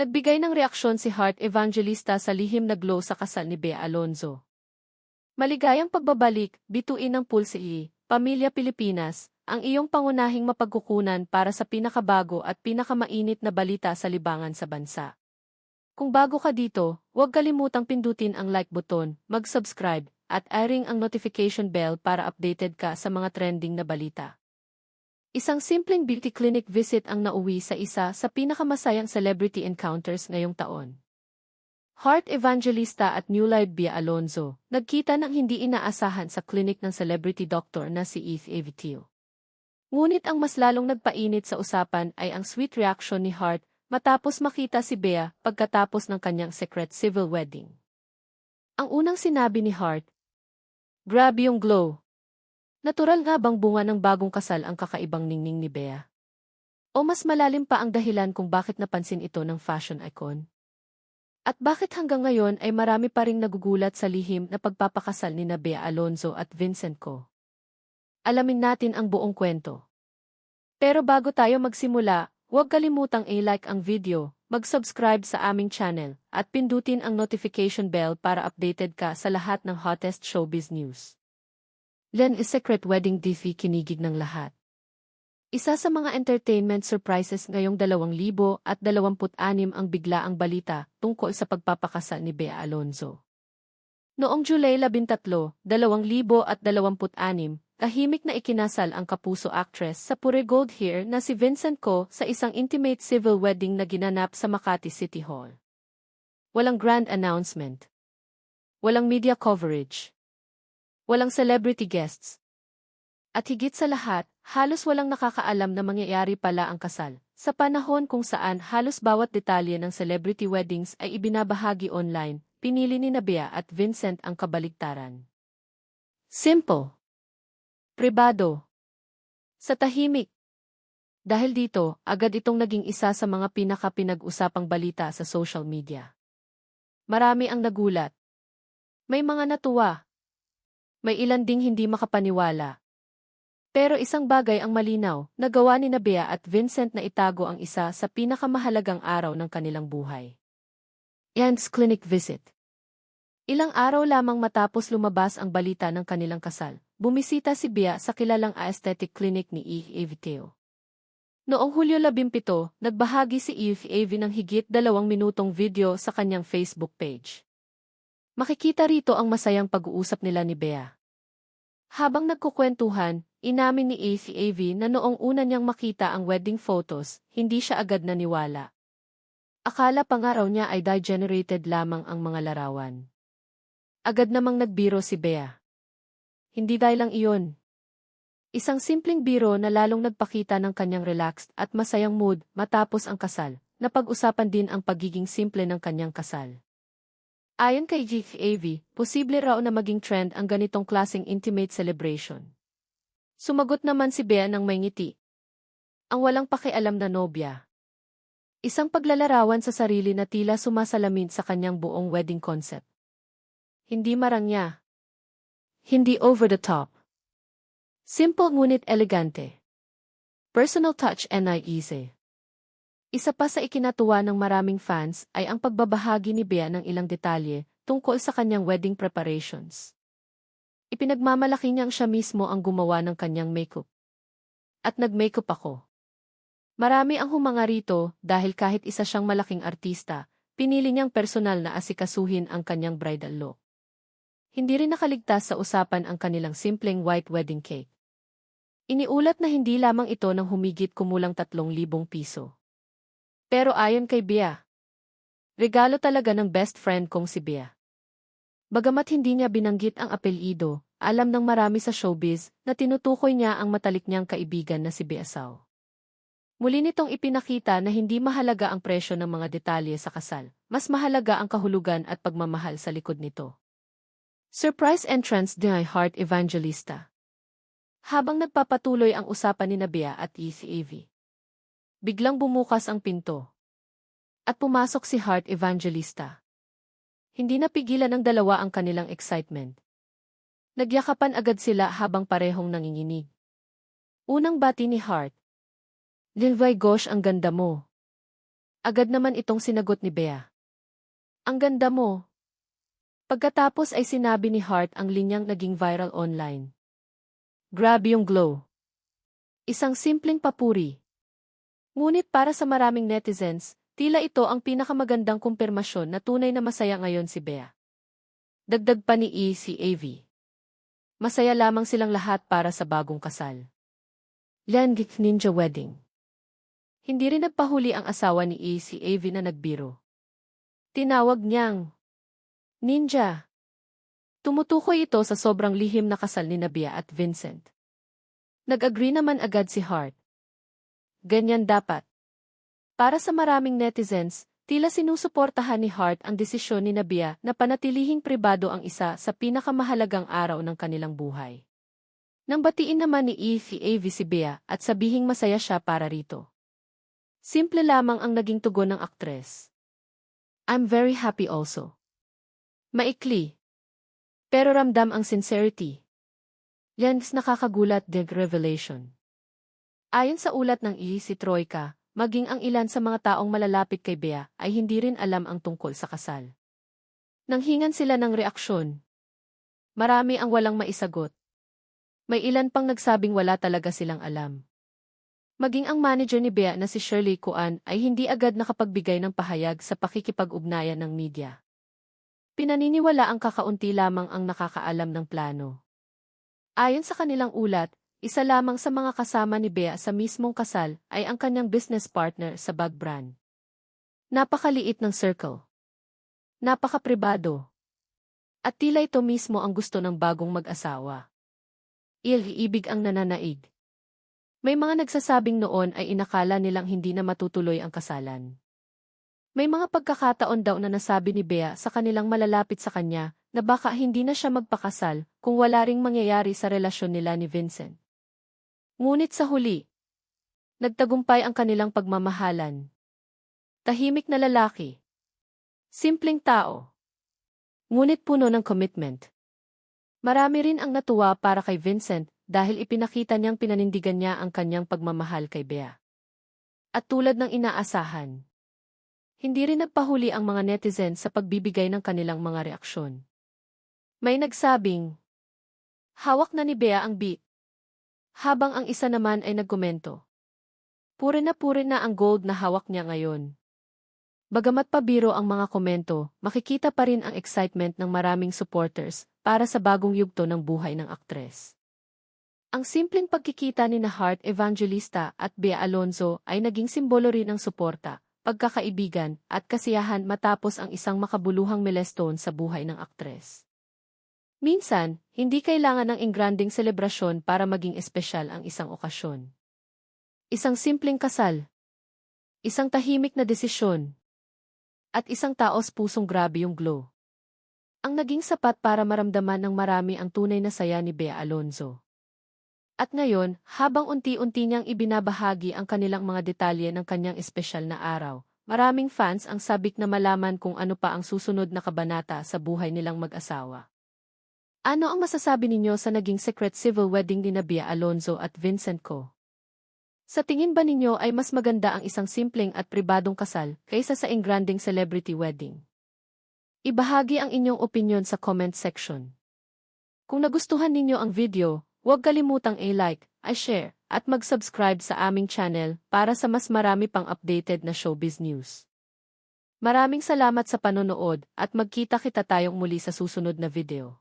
Nagbigay ng reaksyon si Heart Evangelista sa lihim na glow sa kasal ni Bea Alonzo. Maligayang pagbabalik, bituin ng Pulse, Pamilya Pilipinas, ang iyong pangunahing mapagkukunan para sa pinakabago at pinakamainit na balita sa libangan sa bansa. Kung bago ka dito, huwag kalimutang pindutin ang like button, mag-subscribe, at i-ring ang notification bell para updated ka sa mga trending na balita. Isang simpleng beauty clinic visit ang nauwi sa isa sa pinakamasayang celebrity encounters ngayong taon. Heart Evangelista at newlywed Bea Alonzo, nagkita ng hindi inaasahan sa klinik ng celebrity doctor na si Eve Teo. Ngunit ang mas lalong nagpainit sa usapan ay ang sweet reaction ni Heart matapos makita si Bea pagkatapos ng kanyang secret civil wedding. Ang unang sinabi ni Heart, "Grabe yung glow. Natural nga bang bunga ng bagong kasal ang kakaibang ningning ni Bea? O mas malalim pa ang dahilan kung bakit napansin ito ng fashion icon? At bakit hanggang ngayon ay marami pa ring nagugulat sa lihim na pagpapakasal ni Bea Alonzo at Vincent Co? Alamin natin ang buong kwento. Pero bago tayo magsimula, huwag kalimutang i-like ang video, mag-subscribe sa aming channel, at pindutin ang notification bell para updated ka sa lahat ng hottest showbiz news. Len is Secret Wedding TV kinigig ng lahat. Isa sa mga entertainment surprises ngayong 2026 ang biglaang balita tungkol sa pagpapakasal ni Bea Alonzo. Noong July 13, 2026, tahimik na ikinasal ang kapuso actress sa Pure Gold Hair na si Vincent Co sa isang intimate civil wedding na ginanap sa Makati City Hall. Walang grand announcement. Walang media coverage. Walang celebrity guests. At higit sa lahat, halos walang nakakaalam na mangyayari pala ang kasal, sa panahon kung saan halos bawat detalye ng celebrity weddings ay ibinabahagi online, pinili ni Bea at Vincent ang kabaligtaran. Simple. Pribado. Sa tahimik. Dahil dito, agad itong naging isa sa mga pinaka-pinag-usapang balita sa social media. Marami ang nagulat. May mga natuwa. May ilan ding hindi makapaniwala. Pero isang bagay ang malinaw, nagawa ni Bea at Vincent na itago ang isa sa pinakamahalagang araw ng kanilang buhay. Ian's clinic visit. Ilang araw lamang matapos lumabas ang balita ng kanilang kasal, bumisita si Bea sa kilalang aesthetic clinic ni Eve Teo. Noong Hulyo 17, nagbahagi si Eve ng higit 2 minutong video sa kanyang Facebook page. Makikita rito ang masayang pag-uusap nila ni Bea. Habang nagkukwentuhan, inamin ni Eve na noong una niyang makita ang wedding photos, hindi siya agad naniwala. Akala pa nga raw niya ay generated lamang ang mga larawan. Agad namang nagbiro si Bea. Hindi dahil lang iyon. Isang simpleng biro na lalong nagpakita ng kanyang relaxed at masayang mood matapos ang kasal, na pag-usapan din ang pagiging simple ng kanyang kasal. Ayon kay Eve, posible raw na maging trend ang ganitong klaseng intimate celebration. Sumagot naman si Bea ng may ngiti. Ang walang pakialam na nobya. Isang paglalarawan sa sarili na tila sumasalamin sa kanyang buong wedding concept. Hindi marangya. Hindi over the top. Simple ngunit elegante. Personal touch and easy. Isa pa sa ikinatuwa ng maraming fans ay ang pagbabahagi ni Bea ng ilang detalye tungkol sa kanyang wedding preparations. Ipinagmamalaki niyang siya mismo ang gumawa ng kanyang makeup. At nag-makeup ako. Marami ang humanga rito dahil kahit isa siyang malaking artista, pinili niyang personal na asikasuhin ang kanyang bridal look. Hindi rin nakaligtas sa usapan ang kanilang simpleng white wedding cake. Iniulat na hindi lamang ito ng humigit kumulang 3,000 piso. Pero ayon kay Bea, regalo talaga ng best friend kong si Bea. Bagamat hindi niya binanggit ang apelyido, alam ng marami sa showbiz na tinutukoy niya ang matalik niyang kaibigan na si Bea Sau. Muli nitong ipinakita na hindi mahalaga ang presyo ng mga detalye sa kasal, mas mahalaga ang kahulugan at pagmamahal sa likod nito. Surprise entrance ni Heart Evangelista. Habang nagpapatuloy ang usapan ni Bea at Eve, biglang bumukas ang pinto. At pumasok si Heart Evangelista. Hindi napigilan ng dalawa ang kanilang excitement. Nagyakapan agad sila habang parehong nanginginig. Unang bati ni Heart. Lilvay gosh, ang ganda mo. Agad naman itong sinagot ni Bea. Ang ganda mo. Pagkatapos ay sinabi ni Hart ang linyang naging viral online. Grabe yung glow. Isang simpleng papuri. Ngunit para sa maraming netizens, tila ito ang pinakamagandang kumpirmasyon na tunay na masaya ngayon si Bea. Dagdag pa ni si AV. Masaya lamang silang lahat para sa bagong kasal. Langit Ninja Wedding. Hindi rin nagpahuli ang asawa ni si AV na nagbiro. Tinawag niyang Ninja. Tumutukoy ito sa sobrang lihim na kasal ni Bea at Vincent. Nag-agree naman agad si Hart. Ganyan dapat. Para sa maraming netizens, tila sinusuportahan ni Hart ang desisyon ni Bea na panatilihing pribado ang isa sa pinakamahalagang araw ng kanilang buhay. Nang batiin naman ni si AV si Bea at sabihing masaya siya para rito. Simple lamang ang naging tugon ng aktres. I'm very happy also. Maikli. Pero ramdam ang sincerity. Yan's nakakagulat dig revelation. Ayon sa ulat ng si Troika, maging ang ilan sa mga taong malalapit kay Bea ay hindi rin alam ang tungkol sa kasal. Nanghingan sila ng reaksyon. Marami ang walang maisagot. May ilan pang nagsabing wala talaga silang alam. Maging ang manager ni Bea na si Shirley Kuan ay hindi agad nakapagbigay ng pahayag sa pakikipag-ugnayan ng media. Pinaniniwala ang kakaunti lamang ang nakakaalam ng plano. Ayon sa kanilang ulat, isa lamang sa mga kasama ni Bea sa mismong kasal ay ang kanyang business partner sa bag brand. Napakaliit ng circle. Napakapribado. At tila ito mismo ang gusto ng bagong mag-asawa. Ibig ang nananaig. May mga nagsasabing noon ay inakala nilang hindi na matutuloy ang kasalan. May mga pagkakataon daw na nasabi ni Bea sa kanilang malalapit sa kanya na baka hindi na siya magpakasal kung wala ring mangyayari sa relasyon nila ni Vincent. Ngunit sa huli, nagtagumpay ang kanilang pagmamahalan. Tahimik na lalaki. Simpleng tao. Ngunit puno ng commitment. Marami rin ang natuwa para kay Vincent dahil ipinakita niyang pinanindigan niya ang kanyang pagmamahal kay Bea. At tulad ng inaasahan, hindi rin nagpahuli ang mga netizens sa pagbibigay ng kanilang mga reaksyon. May nagsabing, hawak na ni Bea ang beat. Habang ang isa naman ay nagkomento. Puri na ang gold na hawak niya ngayon. Bagamat pabiro ang mga komento, makikita pa rin ang excitement ng maraming supporters para sa bagong yugto ng buhay ng aktres. Ang simpleng pagkikita ni Hart Evangelista at Bea Alonzo ay naging simbolo rin ng suporta, pagkakaibigan, at kasiyahan matapos ang isang makabuluhang milestone sa buhay ng aktres. Minsan, hindi kailangan ng engranding selebrasyon para maging espesyal ang isang okasyon. Isang simpleng kasal, isang tahimik na desisyon, at isang taos pusong grabe yung glow. Ang naging sapat para maramdaman ng marami ang tunay na saya ni Bea Alonzo. At ngayon, habang unti-unti niyang ibinabahagi ang kanilang mga detalye ng kanyang espesyal na araw, maraming fans ang sabik na malaman kung ano pa ang susunod na kabanata sa buhay nilang mag-asawa. Ano ang masasabi ninyo sa naging secret civil wedding ni Bea Alonzo at Vincent Co? Sa tingin ba ninyo ay mas maganda ang isang simpleng at pribadong kasal kaysa sa engranding celebrity wedding? Ibahagi ang inyong opinyon sa comment section. Kung nagustuhan ninyo ang video, huwag kalimutang i-like, i-share, at mag-subscribe sa aming channel para sa mas marami pang updated na showbiz news. Maraming salamat sa panonood at magkita-kita tayong muli sa susunod na video.